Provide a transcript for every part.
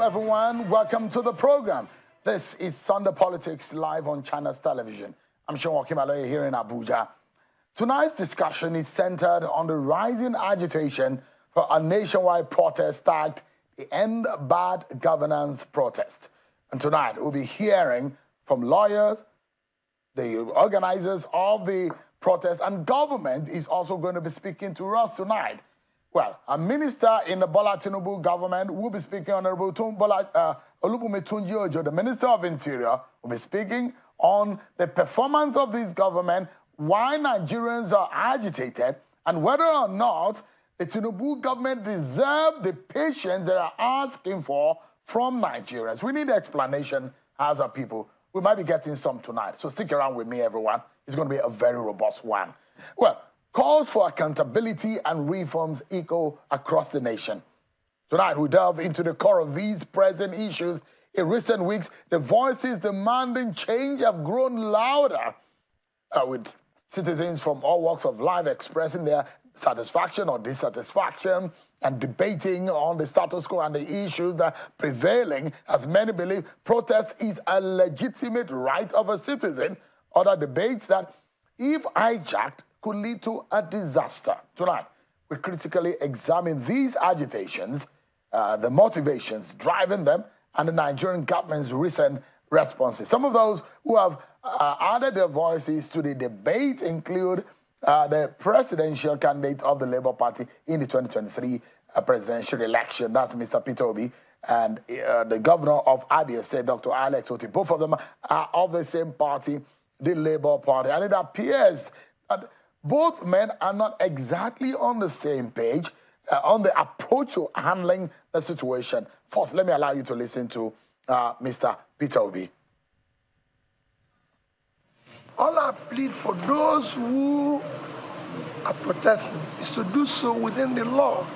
everyone. Welcome to the program. This is Sunday Politics live on China's television. I'm Sean Wakimaloye here in Abuja. Tonight's discussion is centered on the rising agitation for a nationwide protest tagged the End Bad Governance protest. And tonight we'll be hearing from lawyers, the organizers of the protest, and government is also going to be speaking to us tonight. Well, a minister in the Bola Tinubu government will be speaking, Honorable Tunji-Ojo, the Minister of Interior, will be speaking on the performance of this government, why Nigerians are agitated, and whether or not the Tinubu government deserves the patience they are asking for from Nigerians. We need explanation as a people. We might be getting some tonight, so stick around with me, everyone. It's going to be a very robust one. Well, calls for accountability and reforms echo across the nation. Tonight, we delve into the core of these present issues. In recent weeks, the voices demanding change have grown louder, with citizens from all walks of life expressing their satisfaction or dissatisfaction and debating on the status quo and the issues that are prevailing, as many believe protest is a legitimate right of a citizen. Other debates that, if hijacked, could lead to a disaster. Tonight, we critically examine these agitations, the motivations driving them, and the Nigerian government's recent responses. Some of those who have added their voices to the debate include the presidential candidate of the Labour Party in the 2023 presidential election, that's Mr. Peter Obi, and the governor of Abia State, Dr. Alex Otti. Both of them are of the same party, the Labour Party, and it appears that both men are not exactly on the same page on the approach to handling the situation. First, let me allow you to listen to Mr. Peter Obi. All I plead for those who are protesting is to do so within the law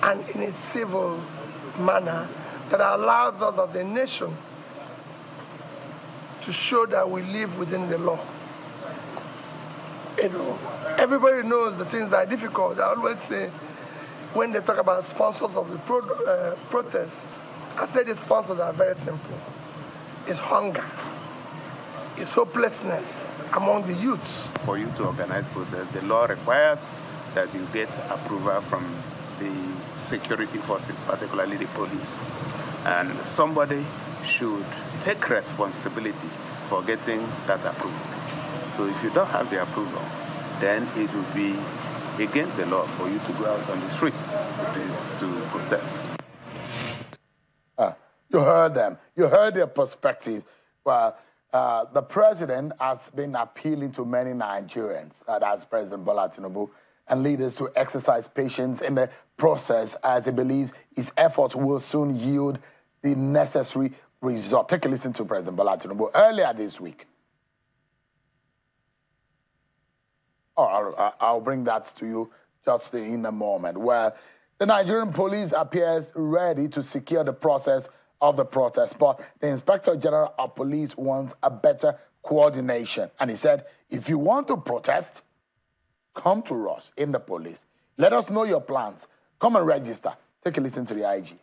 and in a civil manner that allows us of the nation to show that we live within the law. You know, everybody knows the things that are difficult. I always say, when they talk about sponsors of the protest, I say the sponsors are very simple. It's hunger. It's hopelessness among the youths. For you to organize protest, the law requires that you get approval from the security forces, particularly the police. And somebody should take responsibility for getting that approval. So if you don't have the approval, then it will be against the law for you to go out on the street to protest. You heard them. You heard their perspective. Well, the president has been appealing to many Nigerians, that's President Bola Tinubu, and leaders to exercise patience in the process, as he believes his efforts will soon yield the necessary result. Take a listen to President Bola Tinubu earlier this week. I'll bring that to you just in a moment, where the Nigerian police appears ready to secure the process of the protest, but the Inspector General of Police wants a better coordination. And he said, if you want to protest, come to us in the police. Let us know your plans. Come and register. Take a listen to the IG.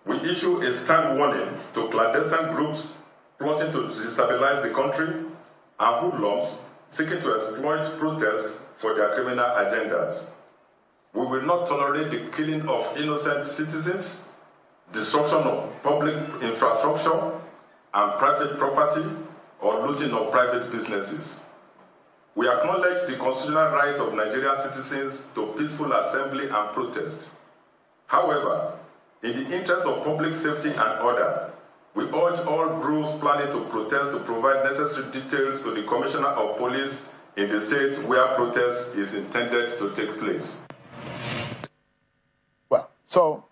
We issue a stern warning to clandestine groups plotting to destabilize the country and hoodlums seeking to exploit protests for their criminal agendas. We will not tolerate the killing of innocent citizens, destruction of public infrastructure and private property, or looting of private businesses. We acknowledge the constitutional right of Nigerian citizens to peaceful assembly and protest. However, in the interest of public safety and order, we urge all groups planning to protest to provide necessary details to the Commissioner of Police in the state where protest is intended to take place. Well, so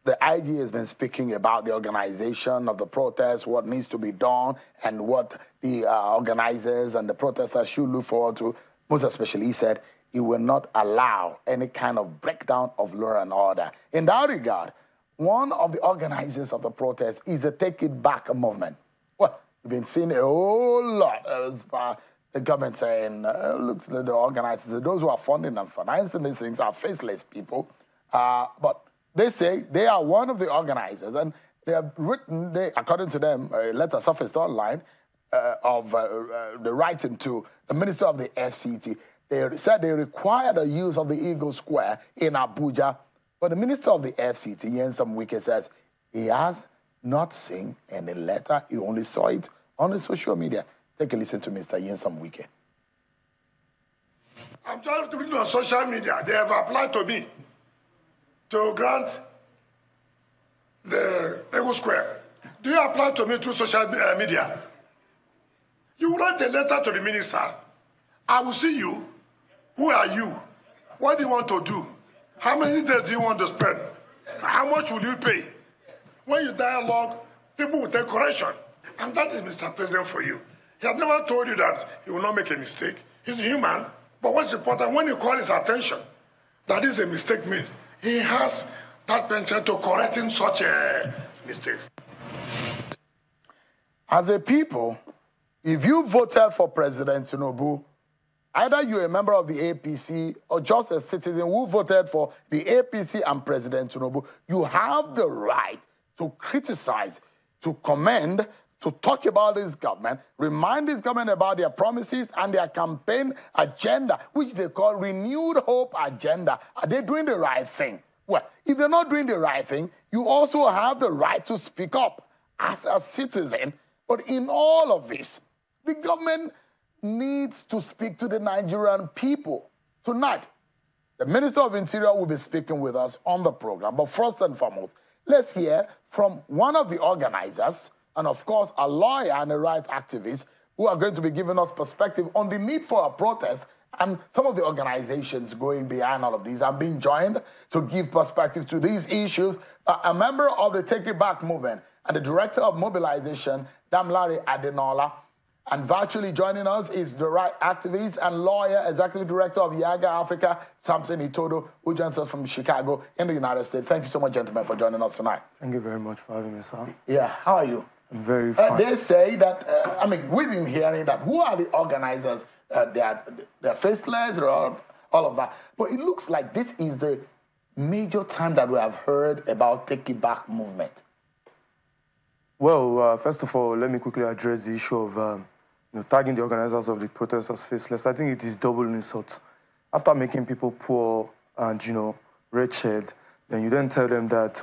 the IG has been speaking about the organization of the protest, what needs to be done, and what the organizers and the protesters should look forward to. Most especially, he said he will not allow any kind of breakdown of law and order. In that regard, one of the organizers of the protest is the Take It Back movement. Well, we've been seeing a whole lot as far the government saying, look, the organizers, those who are funding and financing these things are faceless people. But They say they are one of the organizers, and they have written, according to them, a letter surfaced online of the writing to the Minister of the FCT. They said they require the use of the Eagle Square in Abuja, but the Minister of the FCT, Nyesom Wike, says he has not seen any letter. He only saw it on the social media. Take a listen to Mr. Nyesom Wike. I'm just reading on social media. They have applied to me to grant the Eagle Square. Do you apply to me through social media? You write a letter to the minister. I will see you. Who are you? What do you want to do? How many days do you want to spend? How much will you pay? When you dialogue, people will take correction. And that is Mr. President for you. He has never told you that he will not make a mistake. He's human. But what's important, when you call his attention, that is a mistake made, he has that penchant to correcting such a mistake. As a people, if you voted for President Tinubu, either you're a member of the APC or just a citizen who voted for the APC and President Tinubu, you have the right to criticize, to commend, to talk about this government, remind this government about their promises and their campaign agenda, which they call Renewed Hope Agenda. Are they doing the right thing? Well, if they're not doing the right thing, you also have the right to speak up as a citizen. But in all of this, the government needs to speak to the Nigerian people. Tonight, the Minister of Interior will be speaking with us on the program. But first and foremost, let's hear from one of the organizers, and of course, a lawyer and a rights activist, who are going to be giving us perspective on the need for a protest and some of the organizations going behind all of these. I'm being joined to give perspective to these issues. A member of the Take It Back movement and the director of Mobilization, Damilare Adenola. And virtually joining us is the right activist and lawyer, executive director of Yaga Africa, Samson Itodo, who joins us from Chicago in the United States. Thank you so much, gentlemen, for joining us tonight. Thank you very much for having me, sir. Yeah, how are you? I'm very fine. They say that, we've been hearing that who are the organizers? They're faceless or all of that. But it looks like this is the major time that we have heard about Take It Back movement. Well, first of all, let me quickly address the issue of tagging the organizers of the protest as faceless. I think it is double insult. After making people poor and, wretched, then you then tell them that,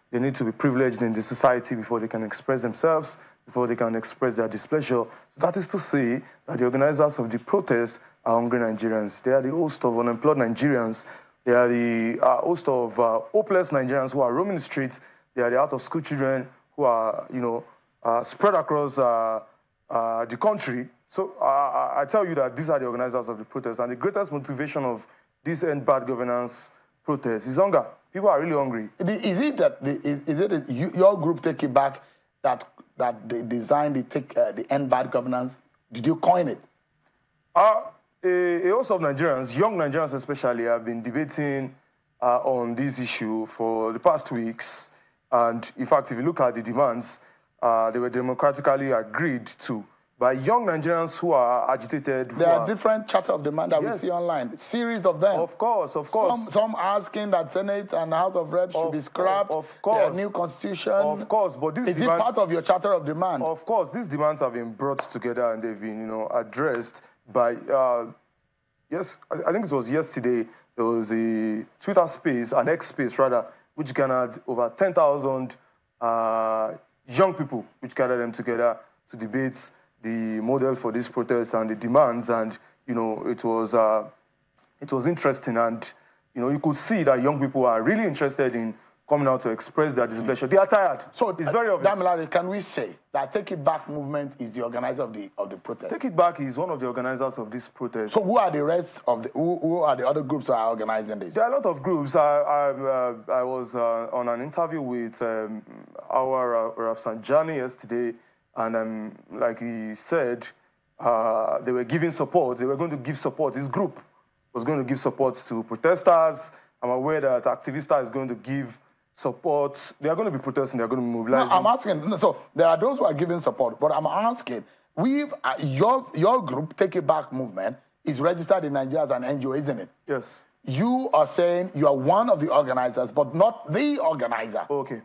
they need to be privileged in the society before they can express themselves, before they can express their displeasure. So that is to say that the organizers of the protest are hungry Nigerians. They are the host of unemployed Nigerians. They are the host of hopeless Nigerians who are roaming the streets. They are the out-of-school children who are, spread across the country. So I tell you that these are the organizers of the protest. And the greatest motivation of this End Bad Governance protest is hunger. People are really hungry. Is it that your group Take It Back that they designed the End Bad Governance? Did you coin it? A host of Nigerians, young Nigerians especially, have been debating on this issue for the past weeks. And in fact, if you look at the demands, they were democratically agreed to by young Nigerians who are agitated. There are different charter of demand that we see online, series of them. Of course. Some asking that Senate and House of Reps should be scrapped. Of course. Their new constitution. Of course, but this is it part of your charter of demand? Of course, these demands have been brought together and they've been, addressed by. Yes, I think it was yesterday. There was a Twitter space, an X space rather, which garnered over 10,000 young people, which gathered them together to debate the model for this protest and the demands, and it was interesting, and you could see that young people are really interested in coming out to express their displeasure. They are tired, so it's very obvious. Damilare, can we say that Take It Back movement is the organizer of the protest? Take It Back is one of the organizers of this protest. So who are the rest of who are the other groups that are organizing this? There are a lot of groups. I was on an interview with our Rafsanjani yesterday. And like he said, they were giving support. They were going to give support. This group was going to give support to protesters. I'm aware that Activista is going to give support. They are going to be protesting. They are going to be mobilizing. No, I'm asking. So there are those who are giving support, but I'm asking. Your group, Take It Back movement, is registered in Nigeria as an NGO, isn't it? Yes. you are saying you are one of the organizers, but not the organizer. Okay.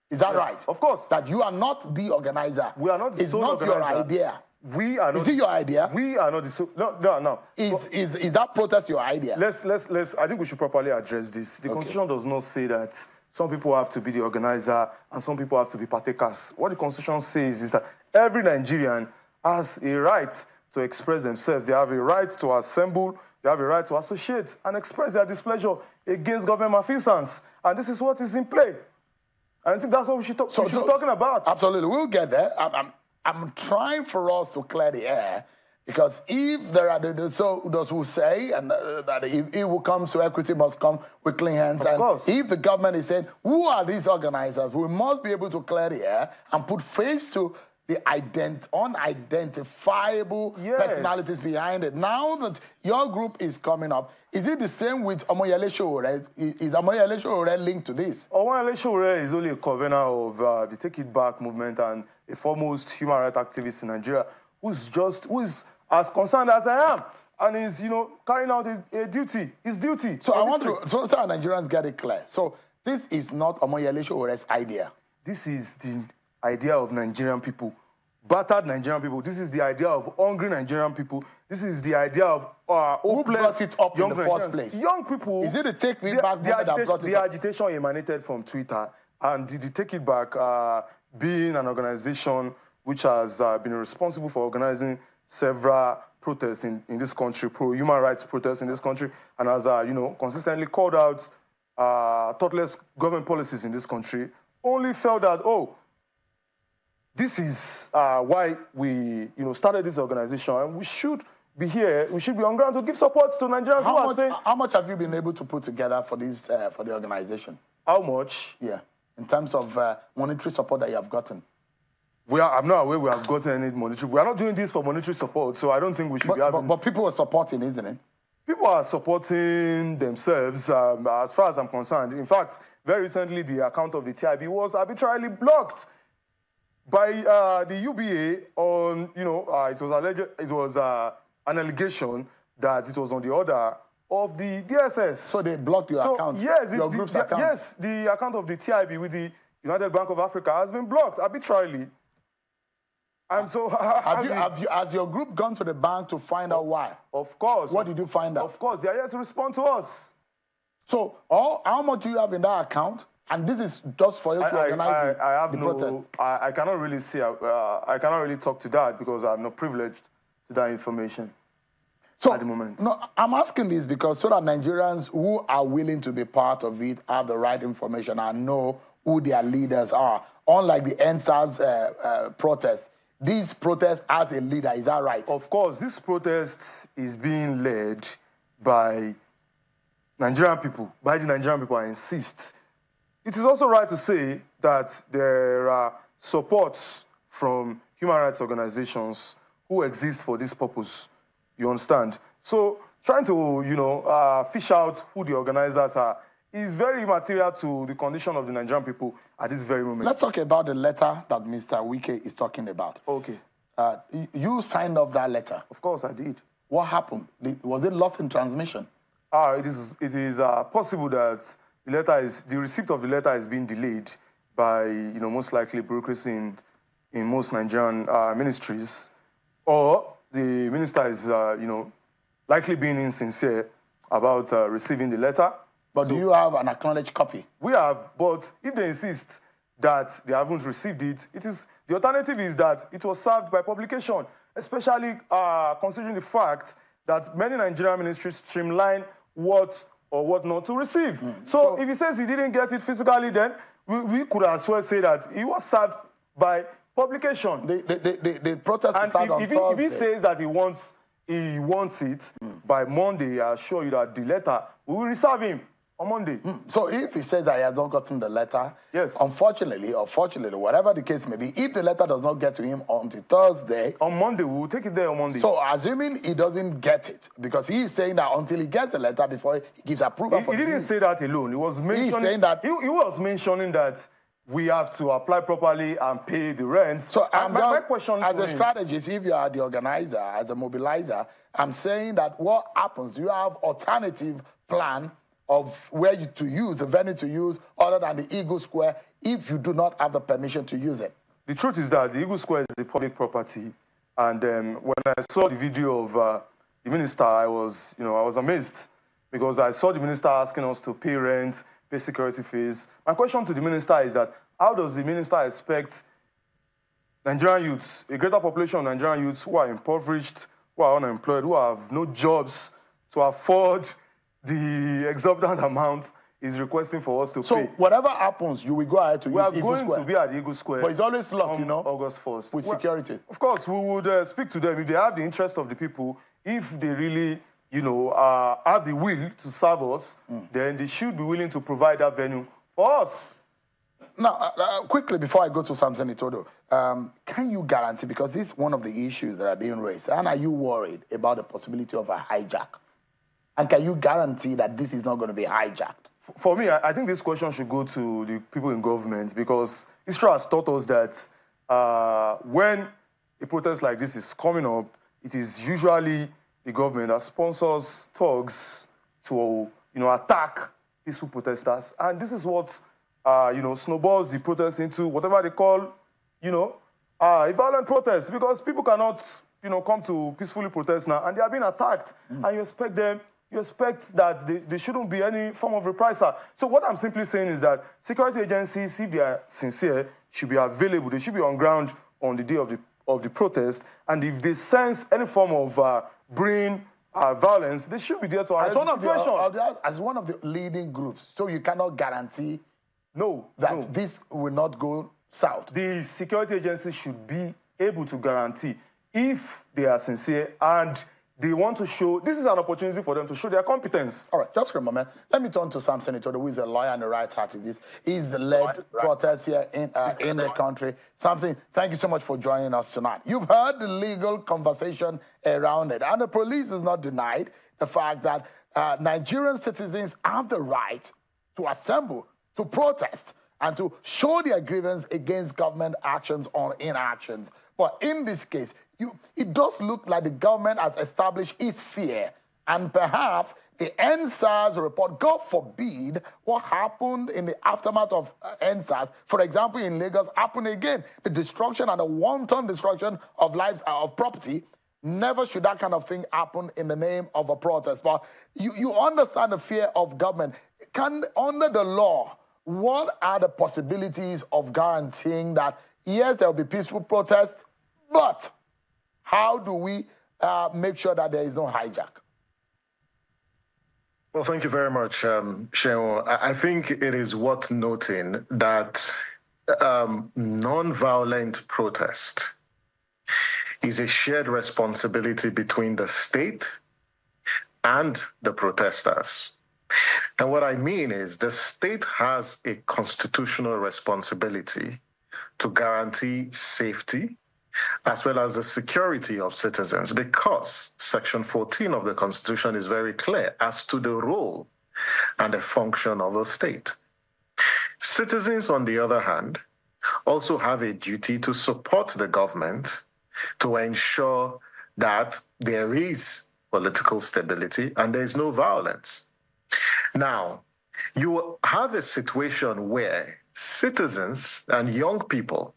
Is that right? Of course. That you are not the organizer. We are not the sole organizer. It's not your idea. We are not. Is it your idea? We are not the sole. No. Is that protest your idea? Let's. I think we should properly address this. The Constitution does not say that some people have to be the organizer and some people have to be partakers. What the Constitution says is that every Nigerian has a right to express themselves. They have a right to assemble. They have a right to associate and express their displeasure against government malfeasance. And this is what is in play. And I think that's what we should be talking about. Absolutely. We'll get there. I'm trying for us to clear the air, because if there are those who say that if evil comes to equity must come with clean hands. Of course. If the government is saying, who are these organizers? We must be able to clear the air and put face to the unidentifiable personalities behind it. Now that your group is coming up, is it the same with Omoyele Sowore? Is Omoyele Sowore linked to this? Omoyele Sowore is only a convener of the Take It Back movement and a foremost human rights activist in Nigeria who's as concerned as I am and is, carrying out his duty. So I want to, so our Nigerians get it clear. So this is not Omoyele Sowore's idea. This is the idea of Nigerian people, battered Nigerian people. This is the idea of hungry Nigerian people. This is the idea of who brought it up in the first place? Young people. Is it the Take It Back movement that brought it up? The agitation emanated from Twitter, and the Take It Back being an organization which has been responsible for organizing several protests in this country, pro-human rights protests in this country, and has consistently called out thoughtless government policies in this country, only felt that, this is why we, started this organization, and we should be here. We should be on ground to give support to Nigerians who are saying. How much have you been able to put together for this for the organization? How much? Yeah, in terms of monetary support that you have gotten. I'm not aware we have gotten any monetary. We are not doing this for monetary support, so I don't think we should be having. But people are supporting, isn't it? People are supporting themselves, as far as I'm concerned. In fact, very recently, the account of the TIB was arbitrarily blocked by the UBA on, it was an allegation that it was on the order of the DSS. So they blocked your account? Yes, your group's account? Yes, the account of the TIB with the United Bank of Africa has been blocked arbitrarily. And so, has your group gone to the bank to find out why? Of course. What did you find out? Of course, they are here to respond to us. So, how much do you have in that account? And this is just for you to organize the protest. I cannot really see. I cannot really talk to that because I'm not privileged to that information at the moment. No, I'm asking this because so that Nigerians who are willing to be part of it have the right information and know who their leaders are. Unlike the NSAS protest, this protest has a leader. Is that right? Of course, this protest is being led by Nigerian people, by the Nigerian people, I insist. It is also right to say that there are supports from human rights organizations who exist for this purpose. You understand? So trying to, fish out who the organizers are is very material to the condition of the Nigerian people at this very moment. Let's talk about the letter that Mr. Wike is talking about. Okay. You signed off that letter. Of course I did. What happened? Was it lost in transmission? It is possible that the receipt of the letter is being delayed by, most likely bureaucracy in most Nigerian ministries, or the minister is, likely being insincere about receiving the letter. But do you have an acknowledged copy? We have, but if they insist that they haven't received it, the alternative is that it was served by publication, especially considering the fact that many Nigerian ministries streamline what or what not to receive. So if he says he didn't get it physically, then we could as well say that he was served by publication. The protest will start on Thursday. If he says that he wants it by Monday, I assure you that the letter, we will reserve him on Monday. So if he says that he has not gotten the letter, yes, unfortunately or fortunately, whatever the case may be, if the letter does not get to him until Thursday, on Monday, we will take it there on Monday. So assuming he doesn't get it, because he is saying that until he gets the letter before he gives approval he didn't say that alone. He was mentioning that we have to apply properly and pay the rent. So my question as a strategist, if you are the organizer, as a mobilizer, I'm saying that what happens? Do you have alternative plan of where to use, the venue to use, other than the Eagle Square, if you do not have the permission to use it? The truth is that the Eagle Square is a public property. And when I saw the video of the minister, I was amazed, because I saw the minister asking us to pay rent, pay security fees. My question to the minister is that, how does the minister expect Nigerian youths, a greater population of Nigerian youths who are impoverished, who are unemployed, who have no jobs, to afford the exorbitant amount is requesting for us to pay? So whatever happens, you will go ahead to use Eagle Square. We are going to be at Eagle Square. But it's always locked, August 1st. With security. Of course, we would speak to them if they have the interest of the people. If they really, have the will to serve us, then they should be willing to provide that venue for us. Now, quickly, before I go to Samson Itodo, can you guarantee, because this is one of the issues that are being raised, and are you worried about the possibility of a hijack? And can you guarantee that this is not going to be hijacked? For me, I think this question should go to the people in government, because history has taught us that when a protest like this is coming up, it is usually the government that sponsors thugs to, attack peaceful protesters. And this is what, snowballs the protest into whatever they call, a violent protest, because people cannot, come to peacefully protest now, and they are being attacked, and you expect that there shouldn't be any form of reprisal. So what I'm simply saying is that security agencies, if they are sincere, should be available. They should be on ground on the day of the protest. And if they sense any form of violence, they should be there to arrest the situation. As one of the leading groups, so you cannot guarantee that this will not go south. The security agencies should be able to guarantee, if they are sincere and they want to show, this is an opportunity for them to show their competence. All right, just for a moment. Let me turn to Samson Itodo, who is a lawyer and a rights activist. He's the led protest here in the country. Samson, thank you so much for joining us tonight. You've heard the legal conversation around it, and the police is not denied the fact that Nigerian citizens have the right to assemble, to protest, and to show their grievance against government actions or inactions. But in this case, it does look like the government has established its fear, and perhaps the NSAS report, God forbid, what happened in the aftermath of NSAS, for example, in Lagos, happened again. The destruction and the wanton destruction of lives, of property. Never should that kind of thing happen in the name of a protest. But you understand the fear of government. Under the law, what are the possibilities of guaranteeing that, yes, there will be peaceful protests, but how do we make sure that there is no hijack? Well, thank you very much, Sheon. I think it is worth noting that non-violent protest is a shared responsibility between the state and the protesters. And what I mean is the state has a constitutional responsibility to guarantee safety as well as the security of citizens, because Section 14 of the Constitution is very clear as to the role and the function of the state. Citizens, on the other hand, also have a duty to support the government to ensure that there is political stability and there is no violence. Now, you have a situation where citizens and young people,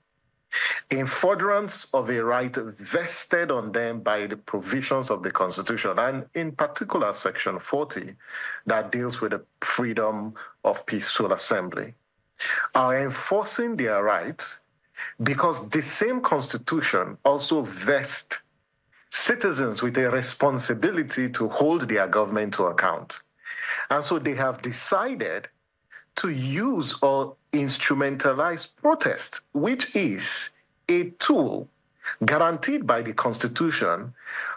in furtherance of a right vested on them by the provisions of the Constitution, and in particular Section 40, that deals with the freedom of peaceful assembly, are enforcing their right because the same Constitution also vests citizens with a responsibility to hold their government to account. And so they have decided to use or instrumentalize protest, which is a tool guaranteed by the Constitution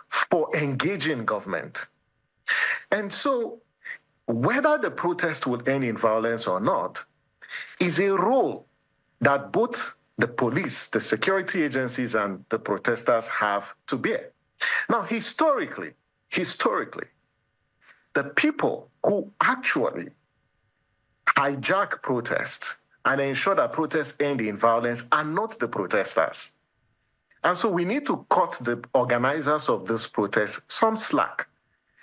for engaging government. And so whether the protest will end in violence or not is a role that both the police, the security agencies, and the protesters have to bear. Now, historically, the people who actually hijack protests and ensure that protests end in violence are not the protesters. And so we need to cut the organizers of this protest some slack,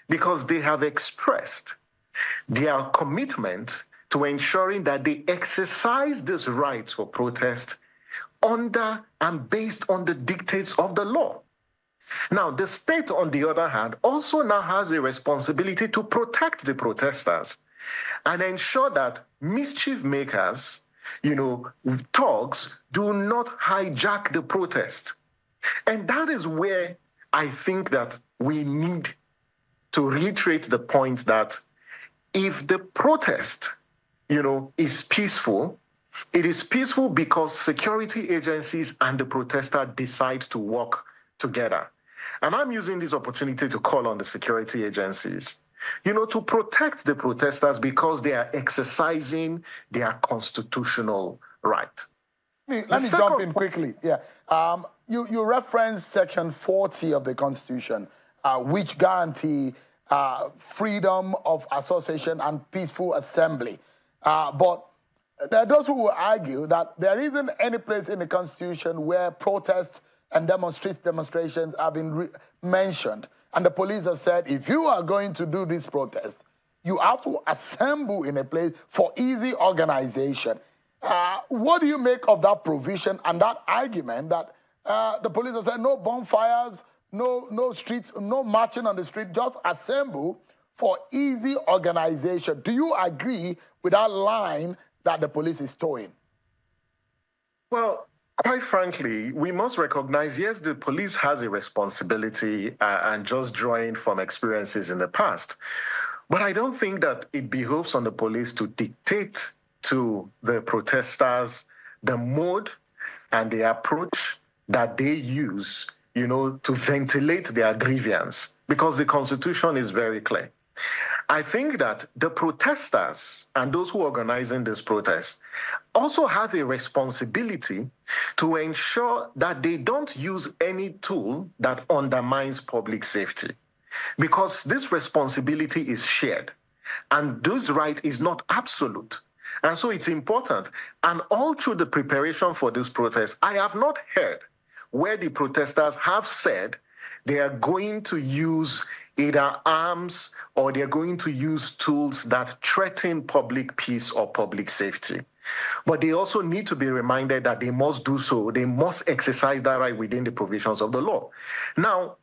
because they have expressed their commitment to ensuring that they exercise this right for protest under and based on the dictates of the law. Now, the state, on the other hand, also now has a responsibility to protect the protesters and ensure that mischief makers, thugs, do not hijack the protest. And that is where I think that we need to reiterate the point that if the protest, is peaceful, it is peaceful because security agencies and the protester decide to work together. And I'm using this opportunity to call on the security agencies, to protect the protesters because they are exercising their constitutional right. Let me jump in quickly. Yeah. You referenced Section 40 of the Constitution, which guarantee freedom of association and peaceful assembly. But there are those who will argue that there isn't any place in the Constitution where protests and demonstrations have been mentioned. And the police have said, if you are going to do this protest, you have to assemble in a place for easy organization. What do you make of that provision and that argument that the police have said no bonfires, no streets, no marching on the street, just assemble for easy organization? Do you agree with that line that the police is towing? Well, quite frankly, we must recognize, yes, the police has a responsibility and just drawing from experiences in the past. But I don't think that it behoves on the police to dictate to the protesters the mode and the approach that they use, to ventilate their grievance, because the Constitution is very clear. I think that the protesters and those who are organizing this protest also have a responsibility to ensure that they don't use any tool that undermines public safety, because this responsibility is shared and this right is not absolute. And so it's important. And all through the preparation for this protest, I have not heard where the protesters have said they are going to use either arms or they're going to use tools that threaten public peace or public safety. But they also need to be reminded that they must do so. They must exercise that right within the provisions of the law. Now,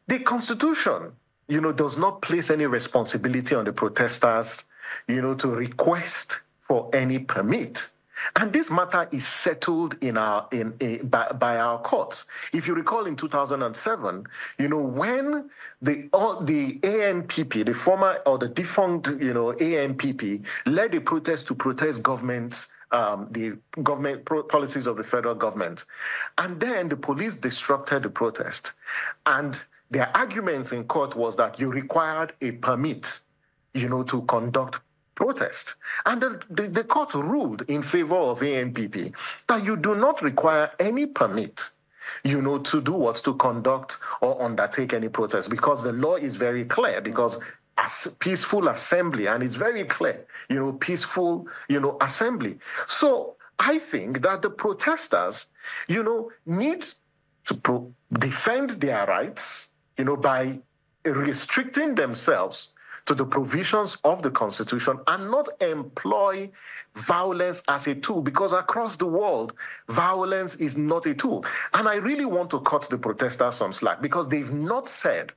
the Constitution, does not place any responsibility on the protesters, to request for any permit. And this matter is settled by our courts. If you recall, in 2007, when the ANPP, the former or the defunct, ANPP, led a protest to protest the government policies of the federal government, and then the police disrupted the protest, and their argument in court was that you required a permit, to conduct protest. And the court ruled in favor of ANPP that you do not require any permit, to do what? To conduct or undertake any protest, because the law is very clear, because peaceful assembly, and it's very clear, peaceful, assembly. So I think that the protesters, need to defend their rights, by restricting themselves to the provisions of the Constitution and not employ violence as a tool, because across the world, violence is not a tool. And I really want to cut the protesters some slack, because they've not said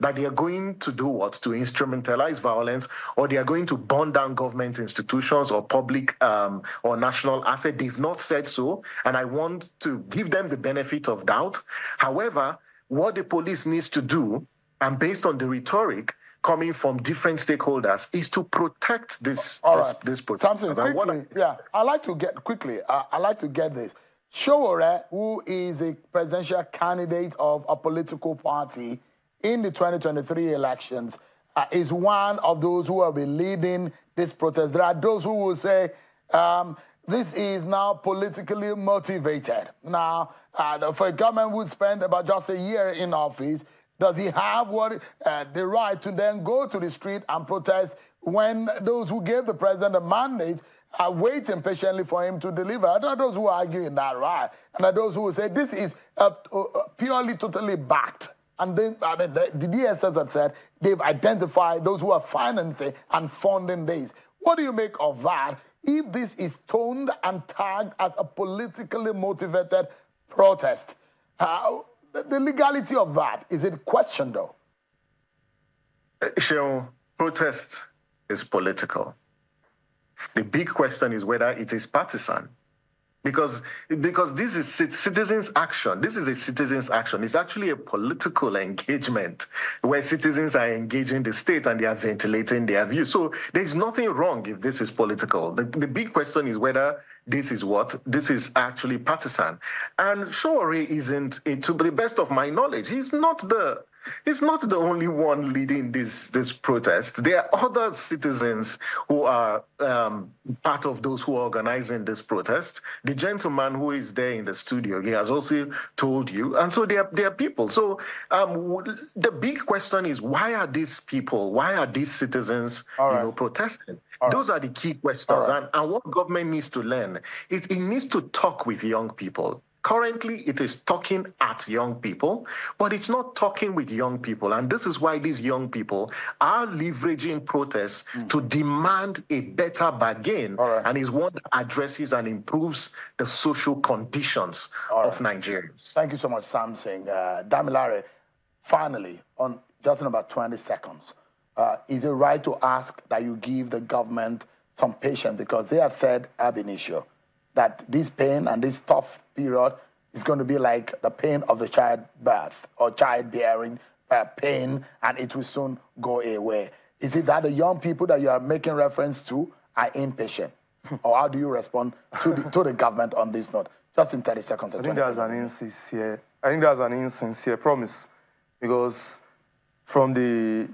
that they are going to do what? To instrumentalize violence, or they are going to burn down government institutions or public or national asset. They've not said so, and I want to give them the benefit of doubt. However, what the police needs to do, and based on the rhetoric coming from different stakeholders, is to protect this protest. Something quickly, I like to get this. Sowore, who is a presidential candidate of a political party in the 2023 elections, is one of those who will be leading this protest. There are those who will say this is now politically motivated. Now, for a government who spent about just a year in office, does he have the right to then go to the street and protest when those who gave the president a mandate are waiting patiently for him to deliver? There are those who argue in that right, and there are those who will say this is purely, totally backed And then the DSS had said they've identified those who are financing and funding this. What do you make of that if this is toned and tagged as a politically motivated protest? The legality of that, is it questioned though? Sean, protest is political. The big question is whether it is partisan. Because this is citizens' action. This is a citizens' action. It's actually a political engagement where citizens are engaging the state and they are ventilating their views. So there's nothing wrong if this is political. The big question is whether this is what? This is actually partisan. And Showore isn't, to the best of my knowledge, he's not the only one leading this protest. There are other citizens who are part of those who are organizing this protest. The gentleman who is there in the studio, he has also told you. And so there are people. So the big question is, why are these citizens protesting? Those are the key questions. And what government needs to learn, it needs to talk with young people. Currently, it is talking at young people, but it's not talking with young people. And this is why these young people are leveraging protests to demand a better bargain, and is one that addresses and improves the social conditions of Nigerians. Thank you so much, Samson. Damilare, finally, on just in about 20 seconds, is it right to ask that you give the government some patience, because they have said ab initio that this pain and this tough period is going to be like the pain of the childbirth or childbearing pain, and it will soon go away. Is it that the young people that you are making reference to are impatient? Or how do you respond to the government on this note? Just in 30 seconds. I think that's an insincere promise, because from the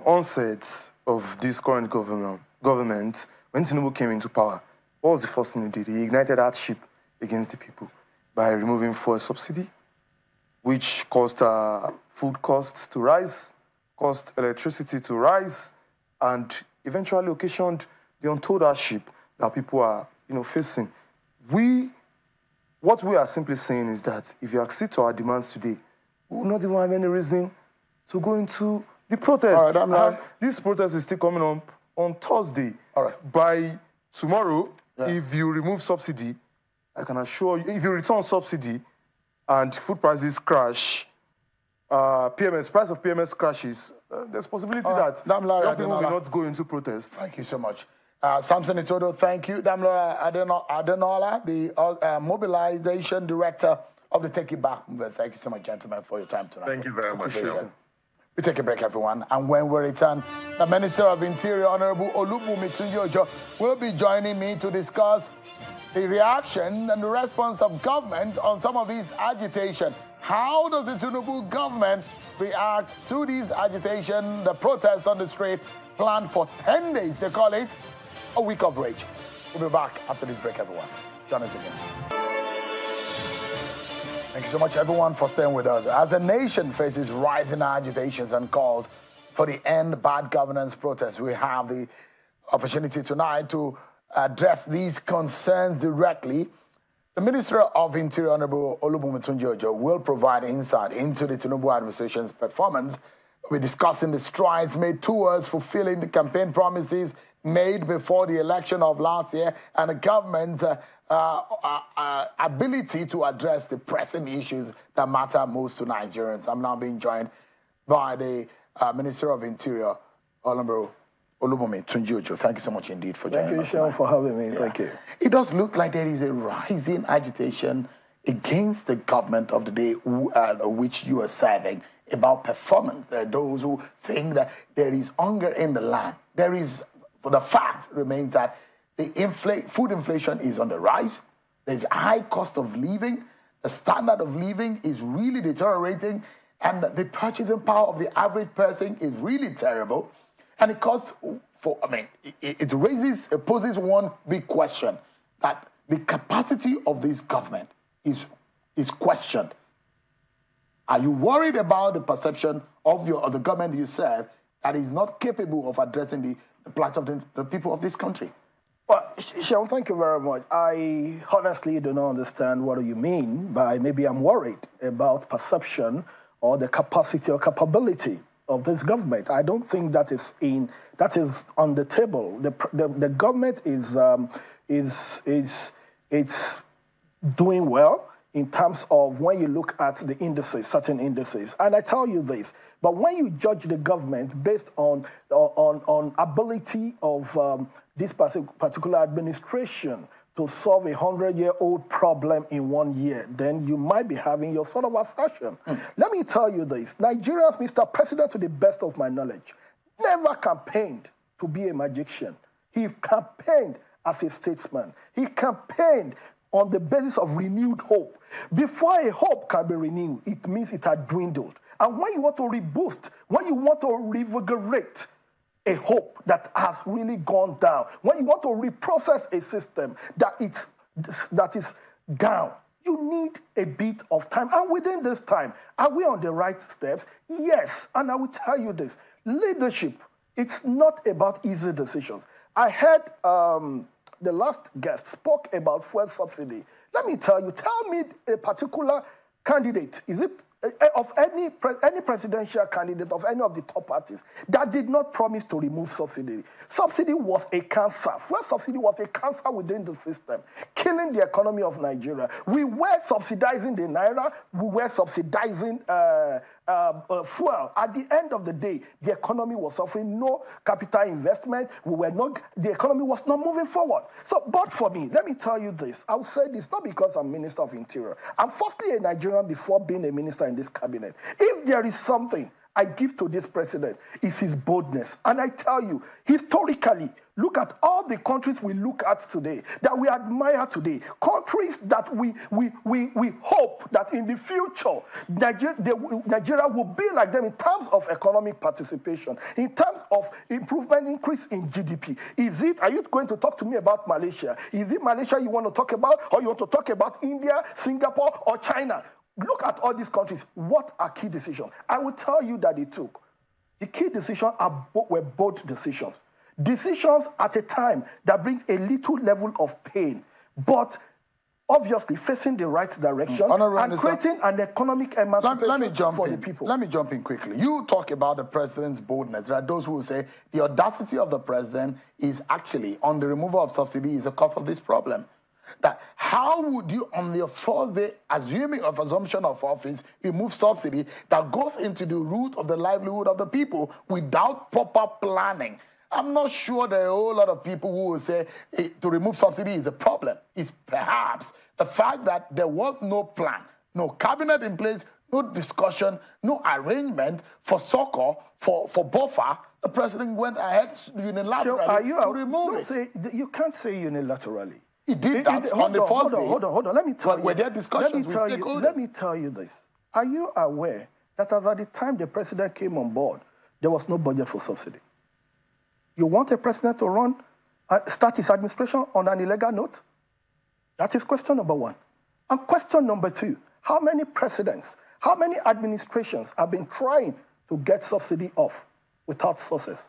onset of this current government, when Tinubu came into power, what was the first thing he did? He ignited hardship against the people by removing fuel subsidy, which caused food costs to rise, caused electricity to rise, and eventually occasioned the untold hardship that people are facing. What we are simply saying is that if you accede to our demands today, we will not even have any reason to go into the protest. This protest is still coming up on Thursday. By tomorrow, if you remove subsidy, I can assure you, if you return subsidy and food prices crash, price of PMS crashes, there's possibility that young people will not go into protest. Thank you so much. Samson Itodo, thank you. Damilare Adenola, the Mobilization Director of the Take It Back movement. Thank you so much, gentlemen, for your time tonight. Thank you very much. We take a break, everyone, and when we return, the Minister of Interior, Honorable Olubunmi Tunji-Ojo, will be joining me to discuss the reaction and the response of government on some of these agitation. How does the Tinubu government react to these agitation, the protest on the street, planned for 10 days? They call it a week of rage. We'll be back after this break, everyone. Join us again. Thank you so much, everyone, for staying with us. As the nation faces rising agitations and calls for the end bad governance protests, we have the opportunity tonight to address these concerns directly. The Minister of Interior, Honorable Olubunmi Tunji-Ojo, will provide insight into the Tinubu administration's performance. We're discussing the strides made towards fulfilling the campaign promises made before the election of last year and the government's ability to address the pressing issues that matter most to Nigerians. I'm now being joined by the Minister of Interior, Honorable Olubunmi Tunji-Ojo. Thank you so much indeed for joining us. Thank you, Sean, for having me. Yeah. Thank you. It does look like there is a rising agitation against the government of the day which you are serving about performance. There are those who think that there is hunger in the land. There is, for the fact remains that the food inflation is on the rise. There's a high cost of living. The standard of living is really deteriorating, and the purchasing power of the average person is really terrible. And it poses one big question, that the capacity of this government is questioned. Are you worried about the perception of the government you serve that is not capable of addressing the plight of the people of this country? Well, Sean, thank you very much. I honestly do not understand what you mean by maybe I'm worried about perception or the capacity or capability of this government. I don't think that is on the table. The government is doing well in terms of when you look at the indices, certain indices. And I tell you this, but when you judge the government based on ability of this particular administration to solve a 100-year-old problem in 1 year, then you might be having your sort of assertion. Let me tell you this. Nigeria's Mr. President, to the best of my knowledge, never campaigned to be a magician. He campaigned as a statesman. He campaigned on the basis of renewed hope. Before a hope can be renewed, it means it had dwindled. And when you want to reboost, when you want to revigorate a hope that has really gone down, when you want to reprocess a system that is down, you need a bit of time. And within this time, are we on the right steps? Yes. And I will tell you this, leadership, it's not about easy decisions. I heard the last guest spoke about fuel subsidy. Let me tell me a particular candidate, is it of any presidential candidate of any of the top parties that did not promise to remove subsidy. Subsidy was a cancer. Fuel subsidy was a cancer within the system, killing the economy of Nigeria. We were subsidizing the naira. We were subsidizing fuel. At the end of the day, the economy was suffering, no capital investment. The economy was not moving forward. So, but for me, let me tell you this. I'll say this not because I'm Minister of Interior. I'm firstly a Nigerian before being a minister in this cabinet. If there is something I give to this president, it's his boldness. And I tell you, historically, look at all the countries we look at today, that we admire today, countries that we hope that in the future, Nigeria will be like them in terms of economic participation, in terms of improvement, increase in GDP. Are you going to talk to me about Malaysia? Is it Malaysia you want to talk about, or you want to talk about India, Singapore, or China? Look at all these countries. What are key decisions? I will tell you that they took. The key decisions were bold decisions. Decisions at a time that brings a little level of pain, but obviously facing the right direction and creating an economic emancipation for the people. Let me jump in quickly. You talk about the president's boldness. There are those who will say the audacity of the president is actually on the removal of subsidy is a cause of this problem. That how would you, on the first day, assuming of assumption of office, remove subsidy that goes into the root of the livelihood of the people without proper planning? I'm not sure there are a whole lot of people who will say to remove subsidy is a problem. It's perhaps the fact that there was no plan, no cabinet in place, no discussion, no arrangement for succor, for buffer. The president went ahead unilaterally to remove it. You can't say unilaterally. He did that on the first day. Hold on. Let me tell you. Were there discussions with stakeholders? Let me tell you this. Are you aware that as at the time the president came on board, there was no budget for subsidy? You want a president to start his administration on an illegal note? That is question number one. And question number two, how many presidents, how many administrations have been trying to get subsidy off without success?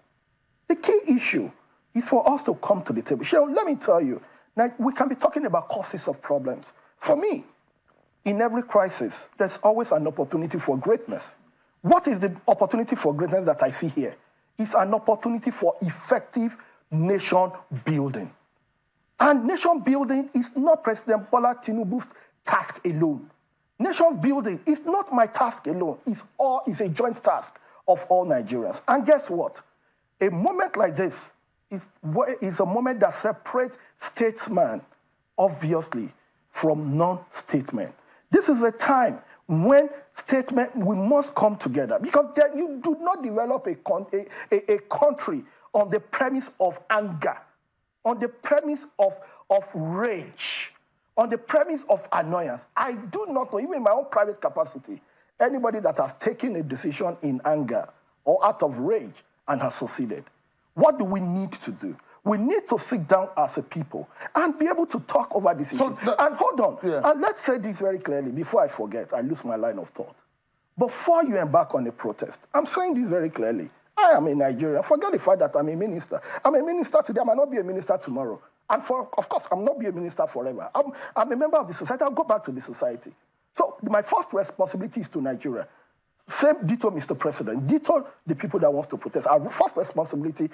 The key issue is for us to come to the table. Sheryl, let me tell you, now, we can be talking about causes of problems. For me, in every crisis, there's always an opportunity for greatness. What is the opportunity for greatness that I see here? It's an opportunity for effective nation building. And nation building is not President Bola Tinubu's task alone. Nation building is not my task alone. It's a joint task of all Nigerians. And guess what? A moment like this is a moment that separates statesmen, obviously, from non-statesmen. This is a time when statesmen, we must come together, because you do not develop a country on the premise of anger, on the premise of rage, on the premise of annoyance. I do not know, even in my own private capacity, anybody that has taken a decision in anger or out of rage and has succeeded. What do we need to do? We need to sit down as a people and be able to talk over this issue. And hold on, and let's say this very clearly before I forget, I lose my line of thought. Before you embark on a protest, I'm saying this very clearly. I am a Nigerian. Forget the fact that I'm a minister. I'm a minister today. I might not be a minister tomorrow. And of course, I'm not be a minister forever. I'm a member of the society. I'll go back to the society. So my first responsibility is to Nigeria. Same ditto, Mr. President. Ditto the people that wants to protest. Our first responsibility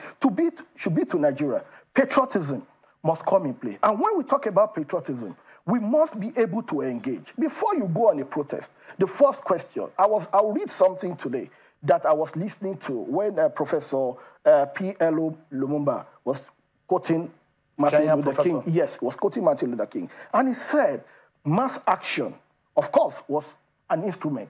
should be to Nigeria. Patriotism must come in play. And when we talk about patriotism, we must be able to engage. Before you go on a protest, the first question, I'll read something today that I was listening to when Professor P.L.O. Lumumba was quoting Martin Luther King. Yes, was quoting Martin Luther King. And he said, mass action, of course, was an instrument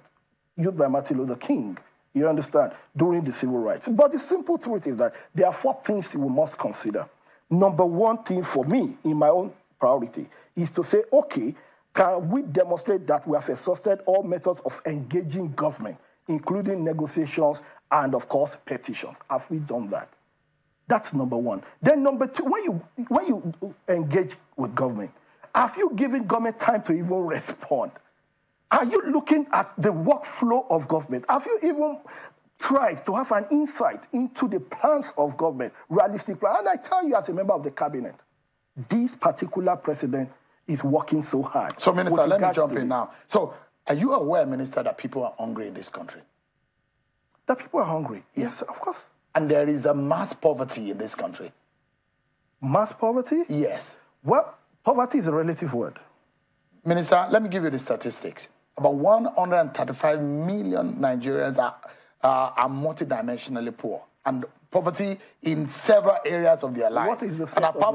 used by Martin Luther King, you understand, during the civil rights. But the simple truth is that there are 4 things we must consider. Number 1 thing for me, in my own priority, is to say, okay, can we demonstrate that we have exhausted all methods of engaging government, including negotiations and, of course, petitions? Have we done that? That's number 1. Then number 2, when you engage with government, have you given government time to even respond? Are you looking at the workflow of government? Have you even tried to have an insight into the plans of government, realistic plans? And I tell you as a member of the cabinet, this particular president is working so hard. So, Minister, let me jump in now. So, are you aware, Minister, that people are hungry in this country? That people are hungry? Yes, of course. And there is a mass poverty in this country. Mass poverty? Yes. Well, poverty is a relative word. Minister, let me give you the statistics. About 135 million Nigerians are multidimensionally poor, and poverty in several areas of their life. What is the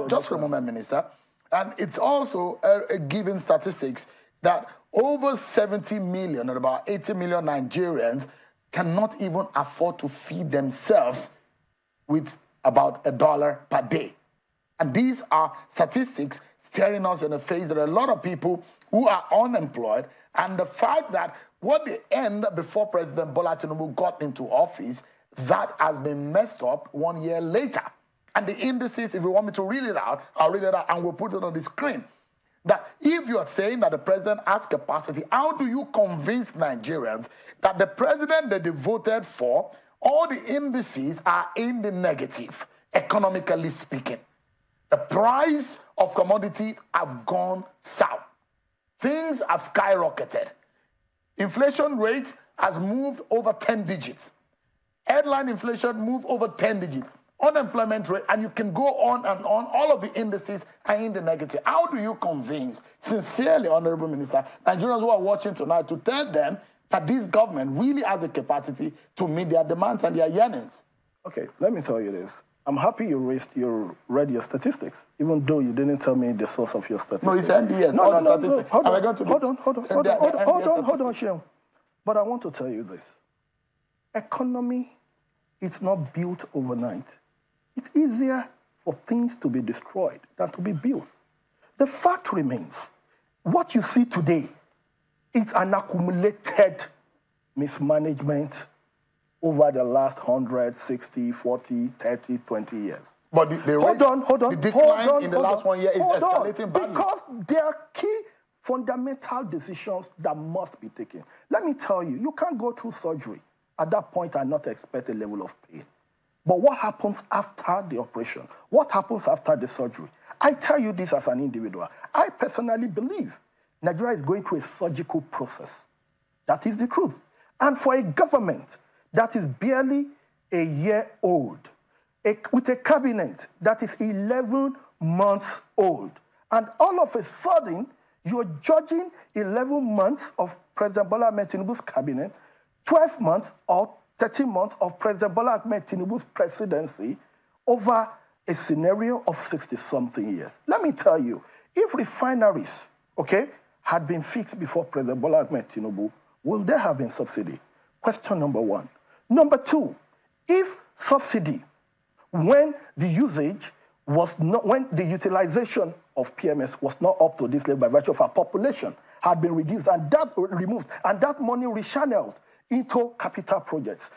just for a moment, Minister. And it's also a given statistics that over 70 million or about 80 million Nigerians cannot even afford to feed themselves with about $1 per day. And these are statistics staring us in the face. There are a lot of people who are unemployed, and the fact that what they end before President Bola Tinubu got into office, that has been messed up 1 year later. And the indices, if you want me to read it out, I'll read it out and we'll put it on the screen. That if you are saying that the president has capacity, how do you convince Nigerians that the president that they voted for, all the indices are in the negative, economically speaking? The price of commodities have gone south. Things have skyrocketed. Inflation rate has moved over 10 digits. Headline inflation moved over 10 digits. Unemployment rate, and you can go on and on. All of the indices are in the negative. How do you convince, sincerely, Honorable Minister, Nigerians who are watching tonight, to tell them that this government really has the capacity to meet their demands and their yearnings? Okay, let me tell you this. I'm happy you read your statistics, even though you didn't tell me the source of your statistics. No, it's NDS. No. Hold on, Shem. But I want to tell you this. Economy, it's not built overnight. It's easier for things to be destroyed than to be built. The fact remains, what you see today is an accumulated mismanagement over the last 100, 60, 40, 30, 20 years. But the decline in the last 1 year is escalating badly. Because there are key fundamental decisions that must be taken. Let me tell you, you can't go through surgery at that point and not expect a level of pain. But what happens after the operation? What happens after the surgery? I tell you this as an individual. I personally believe Nigeria is going through a surgical process. That is the truth. And for a government that is barely a year old, with a cabinet that is 11 months old, and all of a sudden, you're judging 11 months of President Bola Ahmed Tinubu's cabinet, 12 months or 13 months of President Bola Ahmed Tinubu's presidency over a scenario of 60-something years. Let me tell you, if refineries, had been fixed before President Bola Ahmed Tinubu, will there have been subsidy? Question number 1. Number 2, if subsidy, when the utilization of PMS was not up to this level by virtue of our population, had been reduced and that removed, and that money rechanneled into capital projects,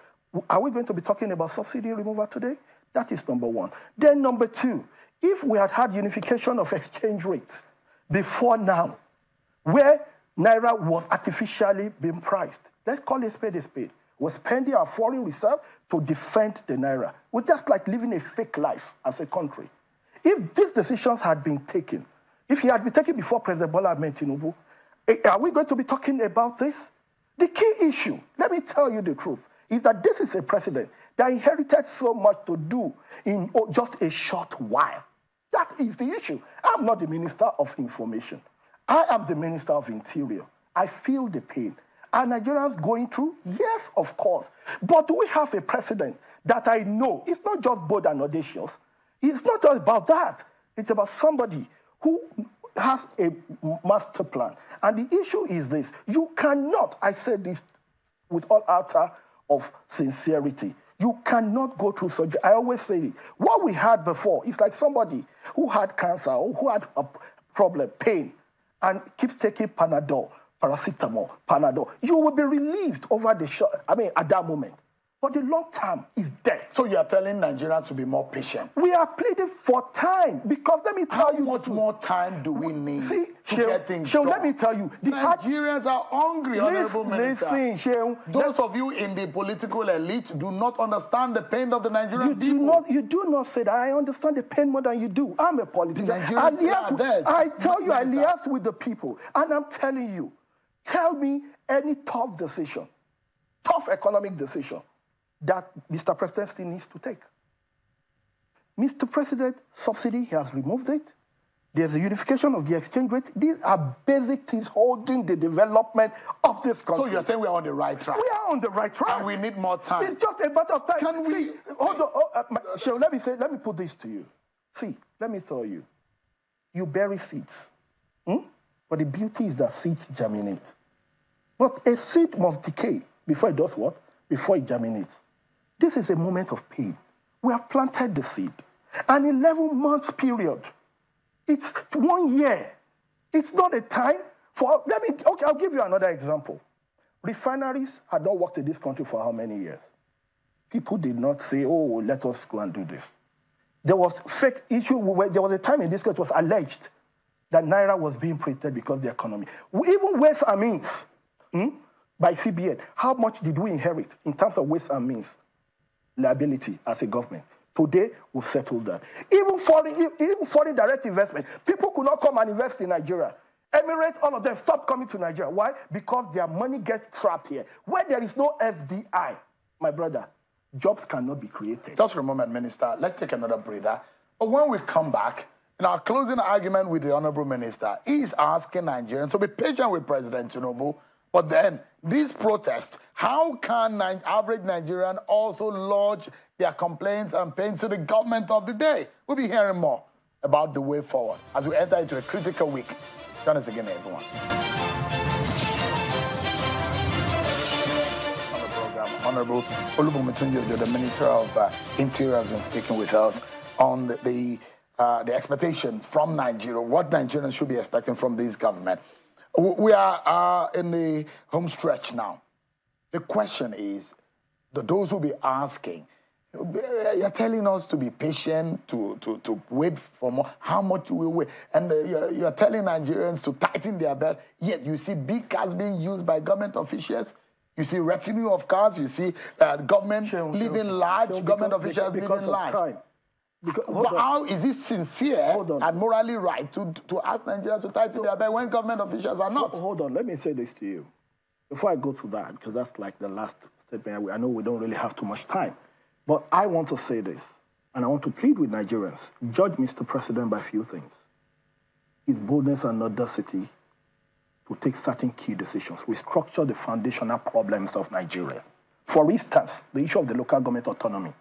are we going to be talking about subsidy removal today? That is number 1. Then number 2, if we had unification of exchange rates before now, where Naira was artificially being priced, let's call it a spade. We're spending our foreign reserve to defend the Naira. We're just like living a fake life as a country. If these decisions had been taken, if he had been taken before President Bola Ahmed Tinubu, are we going to be talking about this? The key issue, let me tell you the truth, is that this is a president that inherited so much to do in just a short while. That is the issue. I'm not the Minister of Information. I am the Minister of Interior. I feel the pain. Are Nigerians going through? Yes, of course. But do we have a president that I know? It's not just bold and audacious. It's not just about that. It's about somebody who has a master plan. And the issue is this. You cannot, I said this with all outer of sincerity, you cannot go through surgery. I always say it. What we had before is like somebody who had cancer or who had a problem, pain, and keeps taking Panadol, paracetamol, Panadol. You will be relieved over the at that moment. But the long term is death. So you are telling Nigerians to be more patient. We are pleading for time because let me tell you. How much more time do we need to get things done? Let me tell you. Nigerians are hungry, Honorable Minister. Listen, those of you in the political elite do not understand the pain of the Nigerian people. You do not say that. I understand the pain more than you do. I'm a politician. I tell you, I liaise with the people. And I'm telling you, tell me any tough decision, tough economic decision that Mr. President still needs to take. Mr. President, subsidy, he has removed it. There's a unification of the exchange rate. These are basic things holding the development of this country. So you're saying we're on the right track? We are on the right track. And we need more time. It's just a matter of time. Can we? Hold on. Let me put this to you. See, let me tell you. You bury seeds. But the beauty is that seeds germinate. But a seed must decay before it does what? Before it germinates. This is a moment of pain. We have planted the seed. An 11 months period. It's 1 year. It's not a time for, I'll give you another example. Refineries had not worked in this country for how many years? People did not say, oh, let us go and do this. There was fake issue. There was a time in this country it was alleged that Naira was being printed because of the economy. Even ways and means by CBN, how much did we inherit in terms of ways and means? Liability as a government. Today, we've settled that. Even foreign direct investment, people could not come and invest in Nigeria. Emirates, all of them stopped coming to Nigeria. Why? Because their money gets trapped here. Where there is no FDI, my brother, jobs cannot be created. Just for a moment, Minister. Let's take another breather. But when we come back, in our closing argument with the Honorable Minister, he's asking Nigerians to be patient with President Tinubu. But then, these protests, how can average Nigerian also lodge their complaints and pains to the government of the day? We'll be hearing more about the way forward as we enter into a critical week. Join us again, everyone. On the program, Honorable Tunji-Ojo, the Minister of Interior, has been speaking with us on the expectations from Nigeria, what Nigerians should be expecting from this government. We are in the home stretch now. The question is, those who be asking, you're telling us to be patient, to wait for more. How much do we wait? And you're telling Nigerians to tighten their belt, yet you see big cars being used by government officials. You see retinue of cars. You see government living large, government officials living large. But how is it sincere and morally right to ask Nigerians to tighten their belt when government officials are not? Hold on, let me say this to you. Before I go to that, because that's like the last statement, I know we don't really have too much time. But I want to say this, and I want to plead with Nigerians. Judge Mr. President by a few things. His boldness and audacity to take certain key decisions. We structure the foundational problems of Nigeria. For instance, the issue of the local government autonomy.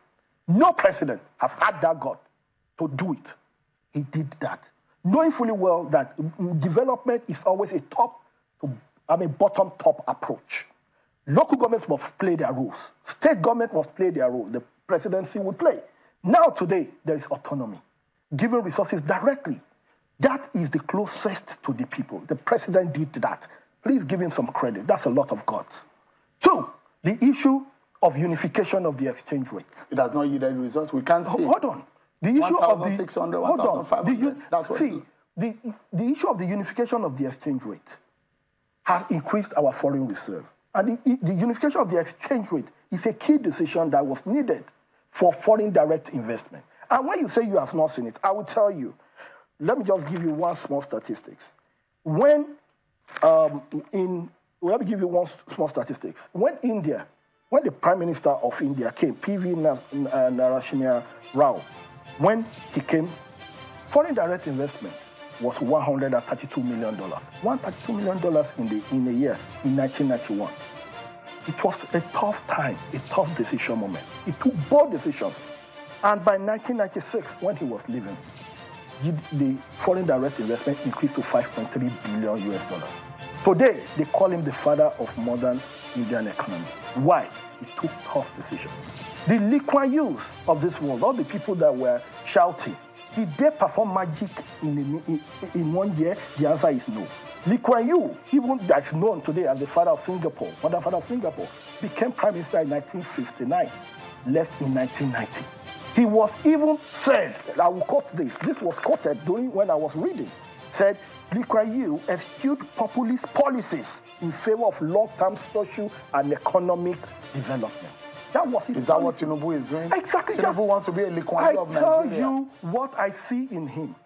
No president has had that gut to do it. He did that, knowing fully well that development is always a bottom-top approach. Local governments must play their roles. State government must play their role. The presidency will play. Now, today, there is autonomy, giving resources directly. That is the closest to the people. The president did that. Please give him some credit. That's a lot of guts. 2, the issue of unification of the exchange rate. It has not yielded results. We can't see. Hold on. The issue of the 1,600, 1,500. That's what. See, the issue of the unification of the exchange rate has increased our foreign reserve. And the unification of the exchange rate is a key decision that was needed for foreign direct investment. And when you say you have not seen it, I will tell you. Let me just give you one small statistics. When in let me give you one small statistics. When the Prime Minister of India came, P.V. Narasimha Rao, when he came, foreign direct investment was $132 million. $132 million in a year in 1991. It was a tough time, a tough decision moment. He took bold decisions. And by 1996, when he was leaving, the foreign direct investment increased to $5.3 billion US. Today, they call him the father of modern Indian economy. Why? He took tough decisions. The Lee Kuan Yews of this world, all the people that were shouting, did they perform magic in 1 year? The answer is no. Lee Kuan Yew, even that's known today as the father of Singapore, modern father of Singapore, became prime minister in 1959, left in 1990. He was even said, I will quote this was quoted during when I was reading, said, Lee Kuan Yew eschewed populist policies in favor of long-term social and economic development. That was his Is that what Tinubu is doing? Exactly. Tinubu wants to be a Lee Kuan Yew of Nigeria. I tell you what I see in him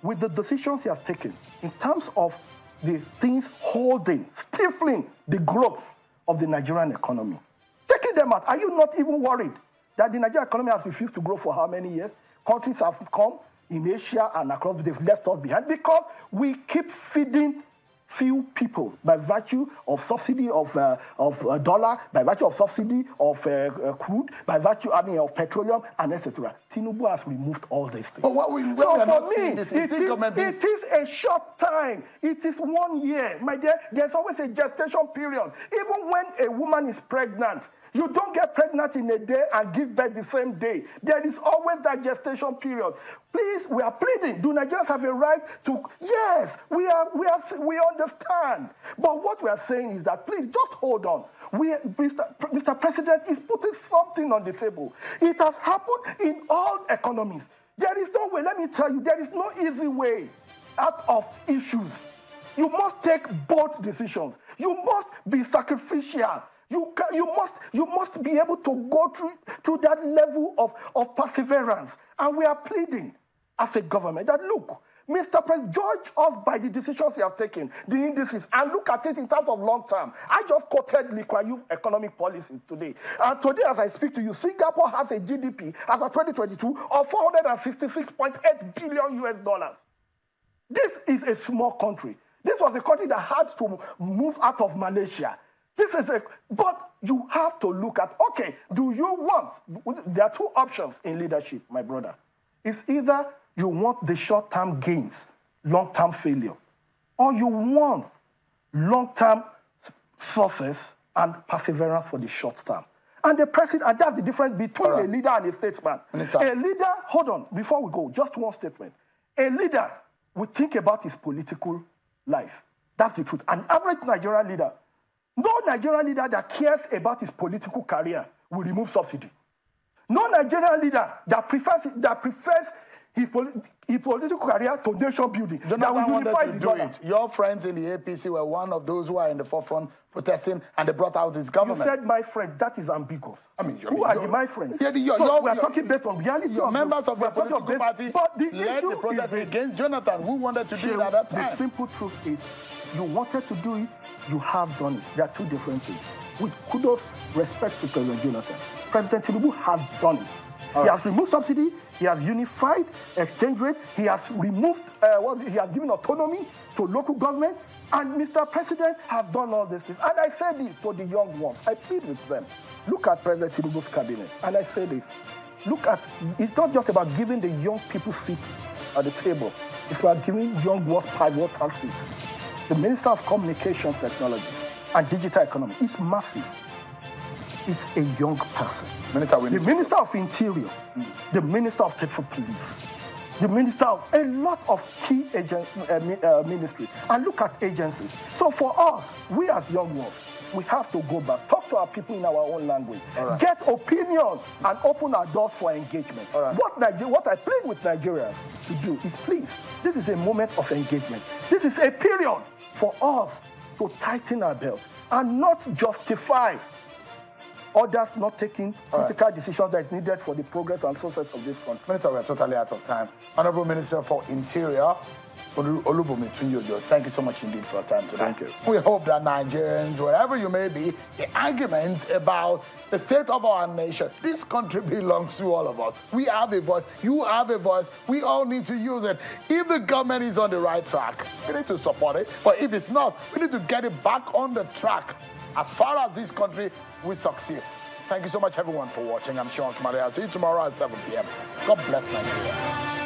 with the decisions he has taken in terms of the things holding, stifling the growth of the Nigerian economy. Taking them out, are you not even worried that the Nigerian economy has refused to grow for how many years? Countries have come in Asia and across, they've left us behind because we keep feeding few people by virtue of subsidy of dollar, by virtue of subsidy of crude, by virtue of petroleum and etc. Tinubu has removed all these things. But what we so for me, it is a short time. It is 1 year, my dear. There's always a gestation period. Even when a woman is pregnant, you don't get pregnant in a day and give birth the same day. There is always that gestation period. Please, we are pleading. Do Nigerians have a right to? Yes, we understand. But what we are saying is that please just hold on. Mr. President is putting something on the table. It has happened in all economies. There is no way. Let me tell you, there is no easy way out of issues. You must take bold decisions. You must be sacrificial. You must be able to go through that level of perseverance. And we are pleading as a government that, look, Mr. President, judge us by the decisions you have taken, the indices, and look at it in terms of long term. I just quoted Lee Kuan Yew economic policy today. And today, as I speak to you, Singapore has a GDP as of 2022 of $466.8 billion US. This is a small country. This was a country that had to move out of Malaysia. But you have to look at, okay, do you want, there are two options in leadership, my brother. It's either you want the short-term gains, long-term failure, or you want long-term success and perseverance for the short term. And the president, and that's the difference between a leader and a statesman. A leader, hold on, before we go, just one statement. A leader will think about his political life. That's the truth. An average Nigerian leader, no Nigerian leader that cares about his political career will remove subsidy. No Nigerian leader that prefers his political career to nation building. That will unify the dollar. Your friends in the APC were one of those who are in the forefront protesting, and they brought out this government. You said my friend. That is ambiguous. Who are my friends? Yeah, we are talking based on reality. Your members of the political party led the protest against Jonathan, who wanted to do it at that time. The simple truth is, you wanted to do it, you have done it. There are two different things. With kudos, respect to President Jonathan. President Tinubu has done it. He has removed subsidy, he has unified exchange rate, he has removed, he has given autonomy to local government, and Mr. President has done all these things. And I say this to the young ones, I plead with them. Look at President Tinubu's cabinet, and I say this. It's not just about giving the young people seats at the table, it's about giving young ones pivotal seats. The Minister of Communication Technology and Digital Economy is massive. It's a young person. The Minister of Interior, the Minister of State for Police, the Minister of a lot of key ministries. And look at agencies. So for us, we as young ones, we have to go back, talk to our people in our own language, get opinion, and open our doors for engagement. What I plead with Nigerians to do is, please, this is a moment of engagement. This is a period for us to tighten our belt and not justify others not taking critical decisions that is needed for the progress and success of this country. Minister, we are totally out of time. Honorable Minister for Interior, Olubunmi Tunji-Ojo, thank you so much indeed for your time today. Thank you. We hope that Nigerians, wherever you may be, the arguments about the state of our nation, this country belongs to all of us. We have a voice. You have a voice. We all need to use it. If the government is on the right track, we need to support it. But if it's not, we need to get it back on the track as far as this country will succeed. Thank you so much, everyone, for watching. I'm Sean Kamari. I'll see you tomorrow at 7 p.m. God bless Nigeria.